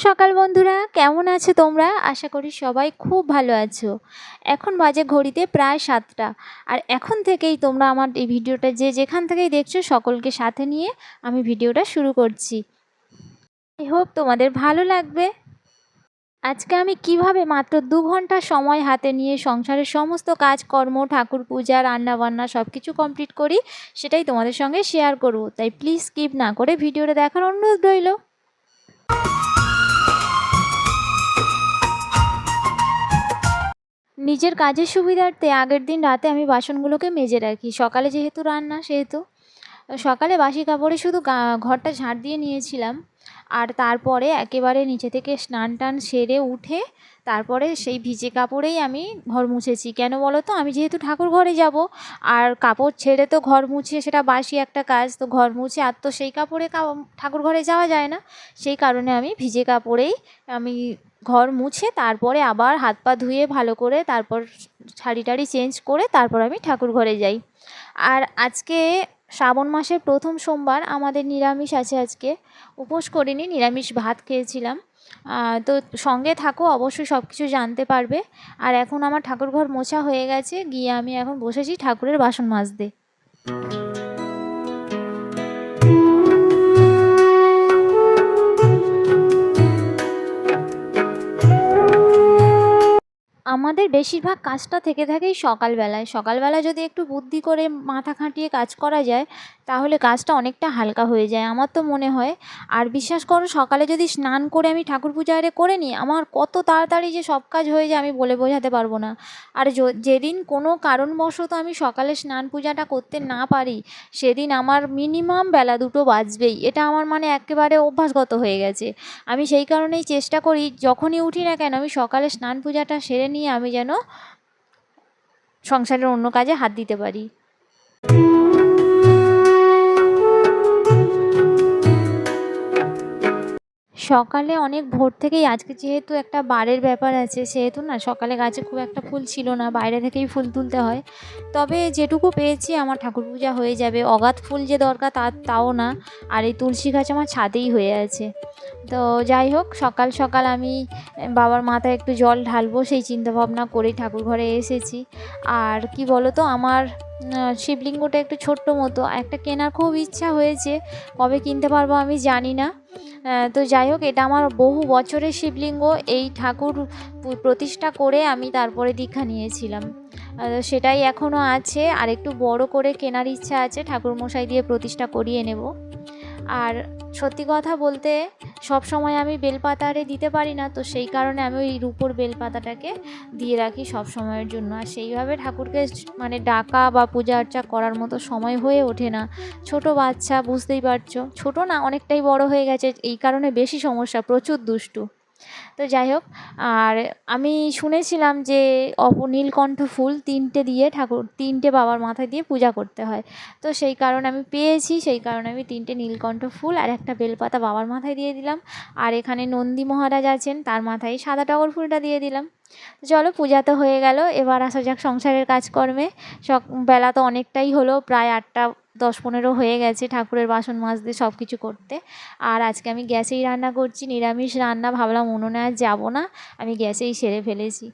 সকাল বন্ধুরা, কেমন আছো তোমরা? আশা করি সবাই খুব ভালো আছো। এখন বাজে ঘড়িতে প্রায় 7টা। আর এখন থেকেই তোমরা আমার এই ভিডিওটা যে যেখান থেকেই দেখছো সকলকে সাথে নিয়ে আমি ভিডিওটা শুরু করছি। আই হোপ তোমাদের ভালো লাগবে। আজকে আমি কিভাবে মাত্র 2 ঘন্টা সময় হাতে নিয়ে সংসারের সমস্ত কাজকর্ম, ঠাকুর পূজা, রান্নাবান্না সব কিছু কমপ্লিট করি সেটাই তোমাদের সঙ্গে শেয়ার করব। তাই প্লিজ স্কিপ না করে ভিডিওটা দেখার অনুরোধ রইল। নিজের কাজের সুবিধার্থে আগের দিন রাতে আমি বাসনগুলোকে মেজে রাখি। সকালে যেহেতু রান্না সেহেতু সকালে বাসি কাপড়ে শুধু ঘরটা ঝাঁট দিয়ে নিয়েছিলাম। আর তারপরে একেবারে নিচে থেকে স্নান টান সেরে উঠে তারপরে সেই ভিজে কাপড়েই আমি ঘর মুছেছি। কেন বলো তো? আমি যেহেতু ঠাকুর ঘরে যাব, আর কাপড় ছেড়ে তো ঘর মুছে সেটা বাসি একটা কাজ, তো ঘর মুছে আর তো সেই কাপড়ে ঠাকুর ঘরে যাওয়া যায় না। সেই কারণে আমি ভিজে কাপড়েই আমি ঘর মুছে তারপরে আবার হাত পা ধুয়ে ভালো করে তারপর শাড়ি টাড়ি চেঞ্জ করে তারপর আমি ঠাকুর ঘরে যাই। আর আজকে শ্রাবণ মাসের প্রথম সোমবার, আমাদের নিরামিষ আছে আজকে। উপোস করিনি, নিরামিষ ভাত খেয়েছিলাম। তো সঙ্গে থাকো, অবশ্যই সব কিছু জানতে পারবে। আর এখন আমার ঠাকুরঘর মোছা হয়ে গেছে, গিয়ে আমি এখন বসেছি ঠাকুরের বাসন মাজতে। আমাদের বেশিরভাগ কাজটা থেকে থাকেই সকালবেলায়। সকালবেলা যদি একটু বুদ্ধি করে মাথা খাটিয়ে কাজ করা যায় তাহলে কাজটা অনেকটা হালকা হয়ে যায়, আমার তো মনে হয়। আর বিশ্বাস করো, সকালে যদি স্নান করে আমি ঠাকুর পূজা করে নিই, আমার কত তাড়াতাড়ি যে সব কাজ হয়ে যায় আমি বলে বোঝাতে পারবো না। আর যেদিন কোনো কারণবশত আমি সকালে স্নান পূজাটা করতে না পারি, সেদিন আমার মিনিমাম বেলা 2টো বাজবেই। এটা আমার মানে একেবারে অভ্যাসগত হয়ে গেছে। আমি সেই কারণেই চেষ্টা করি যখনই উঠি না কেন আমি সকালে স্নান পূজাটা সেরে নিয়ে আমি যেন সংসারের অন্য কাজে হাত দিতে পারি। সকালে অনেক ভোর থেকেই, আজকে যেহেতু একটা বারের ব্যাপার আছে সেহেতু না সকালে গাছে খুব একটা ফুল ছিল না, বাইরে থেকেই ফুল তুলতে হয়। তবে যেটুকু পেয়েছি আমার ঠাকুর পূজা হয়ে যাবে। অগাধ ফুল যে দরকার তাও না। আর এই তুলসী গাছ আমার ছাদেই হয়ে আছে। তো যাই হোক, সকাল সকাল আমি বাবার মাথায় একটু জল ঢালবো সেই চিন্তাভাবনা করেই ঠাকুর ঘরে এসেছি। আর কি বলো তো, আমার শিবলিঙ্গটা একটু ছোট্ট মতো, একটা কেনার খুব ইচ্ছা হয়েছে, কবে কিনতে পারবো আমি জানি না। তো যাই হোক, এটা আমার বহু বছরের শিবলিঙ্গ। এই ঠাকুর প্রতিষ্ঠা করে আমি তারপরে দীক্ষা নিয়েছিলাম। সেটাই এখনও আছে, আর একটু বড় করে কেনার ইচ্ছা আছে, ঠাকুরমশাই দিয়ে প্রতিষ্ঠা করিয়ে নেব। আর সত্যি কথা বলতে সব সময় আমি বেলপাতা দিতে পারি না, তো সেই কারণে আমি ওই রূপোর বেলপাতাটাকে দিয়ে রাখি সব সময়ের জন্য। আর সেইভাবে ঠাকুরকে মানে ডাকা বা পূজা অর্চা করার মতো সময় হয়ে ওঠে না। ছোট বাচ্চা, বুঝতেই পারছো, ছোট না অনেকটাই বড় হয়ে গেছে, এই কারণে বেশি সমস্যা, প্রচুর দুষ্টু। তো যাই হোক, আর আমি শুনেছিলাম যে নীলকণ্ঠ ফুল 3টে দিয়ে তিনটে বাবার মাথায় দিয়ে পূজা করতে হয়। তো সেই কারণে আমি পেয়েছি, সেই কারণে আমি 3টে নীলকণ্ঠ ফুল আর একটা বেলপাতা বাবার মাথায় দিয়ে দিলাম। আর এখানে নন্দী মহারাজ আছেন, তার মাথায় সাদা টগর ফুলটা দিয়ে দিলাম। চলো, পূজা তো হয়ে গেল, এবার আসা যাক সংসারের কাজকর্মে। বেলা তো অনেকটাই হলো, প্রায় 8:10-15 হয়ে গেছে ঠাকুরের বাসন মাজতে সব কিছু করতে। আর আজকে আমি গ্যাসেই রান্না করছি, নিরামিষ রান্না। ভাবলাম উনুনে আর যাবো না, আমি গ্যাসেই সেরে ফেলেছি।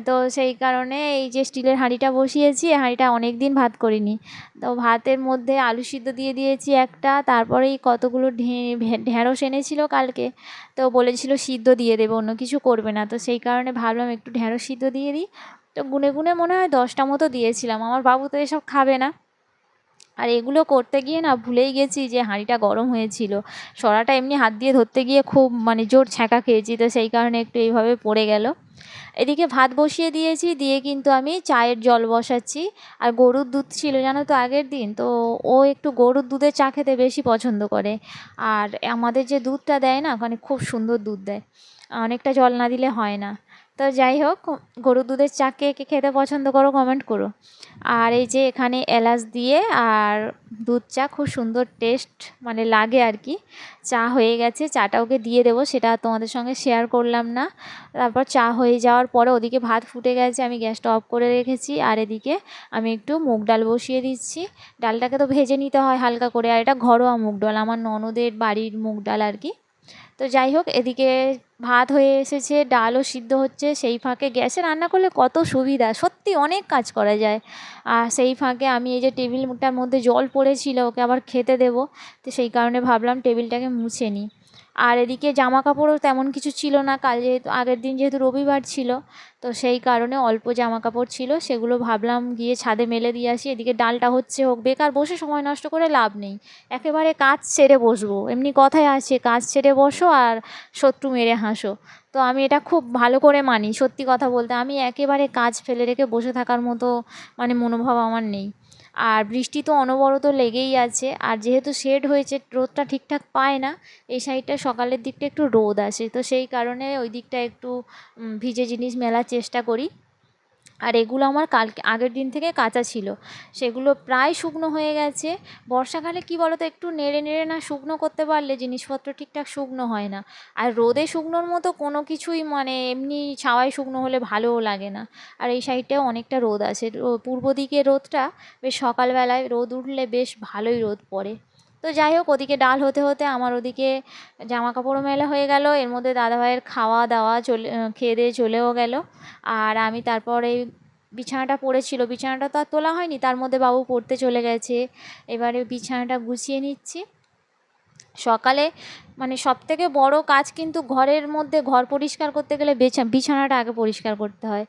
তো সেই কারণে এই যে স্টিলের হাঁড়িটা বসিয়েছি, এই হাঁড়িটা অনেক দিন ভাত করিনি। তো ভাতের মধ্যে আলু সিদ্ধ দিয়ে দিয়েছি একটা, তারপরেই কতগুলো ঢেঁড়স এনেছিল কালকে, তো বলেছিল সিদ্ধ দিয়ে দেবে, অন্য কিছু করবে না। তো সেই কারণে ভাবলাম একটু ঢেঁড়স সিদ্ধ দিয়ে দিই। তো গুনে গুনে মনে হয় 10টা মতো দিয়েছিলাম। আমার বাবু তো এসব খাবে না। আর এগুলো করতে গিয়ে না ভুলেই গেছি যে হাঁড়িটা গরম হয়েছিল। সরাটা এমনি হাত দিয়ে ধরতে গিয়ে খুব মানে জোর ছ্যাঁকা খেয়েছি, তো সেই কারণে একটু এইভাবে পড়ে গেল। এদিকে ভাত বসিয়ে দিয়েছি, দিয়ে কিন্তু আমি চায়ের জল বসাচ্ছি। আর গরুর দুধ ছিল জানো তো আগের দিন, তো ও একটু গরুর দুধের চা খেতে বেশি পছন্দ করে। আর আমাদের যে দুধটা দেয় না, ওখানে খুব সুন্দর দুধ দেয়, অনেকটা জল না দিলে হয় না। তো যাই হোক, গরুর দুধের চা কে কে খেতে পছন্দ করো কমেন্ট করো। আর এই যে এখানে এলাচ দিয়ে আর দুধ চা, খুব সুন্দর টেস্ট মানে লাগে আর কি। চা হয়ে গেছে, চাটা ওকে দিয়ে দেবো, সেটা তোমাদের সঙ্গে শেয়ার করলাম না। তারপর চা হয়ে যাওয়ার পরে ওদিকে ভাত ফুটে গেছে, আমি গ্যাসটা অফ করে রেখেছি। আর এদিকে আমি একটু মুগ ডাল বসিয়ে দিচ্ছি। ডালটাকে তো ভেজে নিতে হয় হালকা করে, আর এটা ঘরোয়া মুগ ডাল, আমার ননদের বাড়ির মুগ ডাল আর কি। তো যাই হোক, এদিকে ভাত হয়ে এসেছে, ডালও সিদ্ধ হচ্ছে, সেই ফাঁকে গ্যাসে রান্না করলে কত সুবিধা, সত্যি অনেক কাজ করা যায়। আর সেই ফাঁকে আমি এই যে টেবিলটার মধ্যে জল পড়েছিল, ওকে আবার খেতে দেবো, তো সেই কারণে ভাবলাম টেবিলটাকে মুছে নিই। আর এদিকে জামা কাপড়ও তেমন কিছু ছিল না, কাল যেহেতু আগের দিন যেহেতু রবিবার ছিল, তো সেই কারণে অল্প জামা কাপড় ছিল, সেগুলো ভাবলাম গিয়ে ছাদে মেলে দিয়ে আসি। এদিকে ডালটা হচ্ছে হোক, বেকার বসে সময় নষ্ট করে লাভ নেই, একেবারে কাজ ছেড়ে বসবো। এমনি কথায় আছে, কাজ ছেড়ে বসো আর শত্রু মেরে হাসো। তো আমি এটা খুব ভালো করে মানি, সত্যি কথা বলতে আমি একেবারে কাজ ফেলে রেখে বসে থাকার মতো মানে মনোভাব আমার নেই। আর বৃষ্টি তো অনবরত লেগেই আছে, আর যেহেতু শেড হয়েছে রোদটা ঠিকঠাক পায় না, এই সাইডটা সকালের দিকটা একটু রোদ আসে, তো সেই কারণে ওই দিকটা একটু ভিজে জিনিস মেলার চেষ্টা করি। আর এগুলো আমার কালকে আগের দিন থেকে কাঁচা ছিল, সেগুলো প্রায় শুকনো হয়ে গেছে। বর্ষাকালে কী বলো তো, একটু নেড়ে নেড়ে না শুকনো করতে পারলে জিনিসপত্র ঠিকঠাক শুকনো হয় না। আর রোদে শুকনোর মতো কোনো কিছুই মানে এমনি ছাওয়ায় শুকনো হলে ভালোও লাগে না। আর এই সাইডটাও অনেকটা রোদ আছে, পূর্ব দিকে রোদটা বেশ সকালবেলায় রোদ উঠলে বেশ ভালোই রোদ পড়ে। তো যাই হোক, ওদিকে ডাল হতে হতে আমার ওদিকে জামা কাপড়ও মেলা হয়ে গেল, এর মধ্যে দাদাভাইয়ের খাওয়া দাওয়া খেয়ে দিয়ে চলেও গেল। আর আমি তারপরে বিছানাটা পড়েছিল, বিছানাটা তো আর তোলা হয়নি, তার মধ্যে বাবু পড়তে চলে গেছে, এবারে বিছানাটা গুছিয়ে নিচ্ছি। সকালে মানে সবথেকে বড় কাজ কিন্তু ঘরের মধ্যে, ঘর পরিষ্কার করতে গেলে বিছানাটা আগে পরিষ্কার করতে হয়,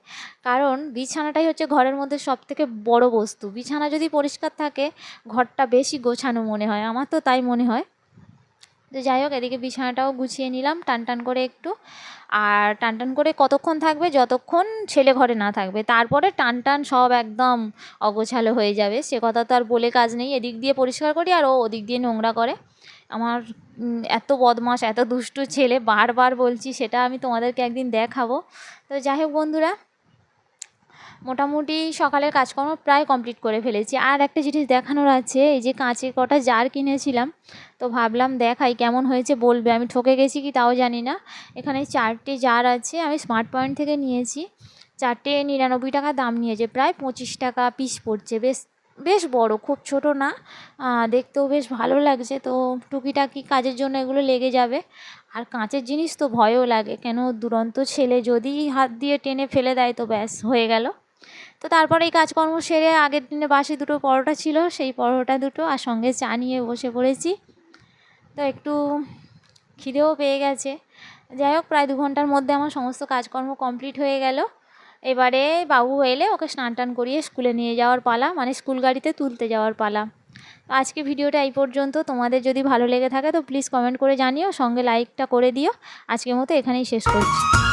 কারণ বিছানাটাই হচ্ছে ঘরের মধ্যে সবথেকে বড় বস্তু। বিছানা যদি পরিষ্কার থাকে ঘরটা বেশি গোছানো মনে হয়, আমার তো তাই মনে হয়। তো যাই হোক, এদিকে বিছানাটাও গুছিয়ে নিলাম টান টান করে একটু। আর টান টান করে কতক্ষণ থাকবে, যতক্ষণ ছেলে ঘরে না থাকবে, তারপরে টান টান সব একদম অগোছালো হয়ে যাবে, সে কথা তো আর বলে কাজ নেই। এদিক দিয়ে পরিষ্কার করি আর ও ওদিক দিয়ে নোংরা করে। আমার এত বদমাশ, এত দুষ্টু ছেলে, বারবার বলছি, সেটা আমি তোমাদেরকে একদিন দেখাবো। তো যাই হোক বন্ধুরা, মোটামুটি সকালের কাজকর্ম প্রায় কমপ্লিট করে ফেলেছি। আর একটা জিনিস দেখানোর আছে, এই যে কাঁচের কটা জার কিনেছিলাম, তো ভাবলাম দেখাই কেমন হয়েছে, বলবে। আমি ঠকে গেছি কি তাও জানি না। এখানে 4টে জার আছে, আমি স্মার্ট পয়েন্ট থেকে নিয়েছি। 4টে 99 টাকা দাম নিয়েছে, প্রায় 25 টাকা পিস পড়ছে। বেশ বেশ বড়, খুব ছোট না, দেখতেও বেশ ভালো লাগছে। তো টুকিটাকি কাজের জন্য এগুলো লেগে যাবে। আর কাঁচের জিনিস তো ভয়ও লাগে, কেন দুরন্ত ছেলে যদি হাত দিয়ে টেনে ফেলে দেয় তো ব্যাস হয়ে গেল। তো তারপরে এই কাজকর্ম সেরে আগের দিনে বাসি 2টো পরোটা ছিল, সেই পরোটা 2টো আর সঙ্গে চা নিয়ে বসে পড়েছি। তো একটু খিদেও পেয়ে গেছে। যাই হোক, প্রায় 2 ঘন্টার মধ্যে আমার সমস্ত কাজকর্ম কমপ্লিট হয়ে গেল। এবারে বাবু এলে ওকে স্নান টান করিয়ে স্কুলে নিয়ে যাওয়ার পালা, মানে স্কুল গাড়িতে তুলতে যাওয়ার পালা। আজকে ভিডিওটা এই পর্যন্ত। তোমাদের যদি ভালো লেগে থাকে তো প্লিজ কমেন্ট করে জানিও, সঙ্গে লাইকটা করে দিও। আজকের মতো এখানেই শেষ করছি।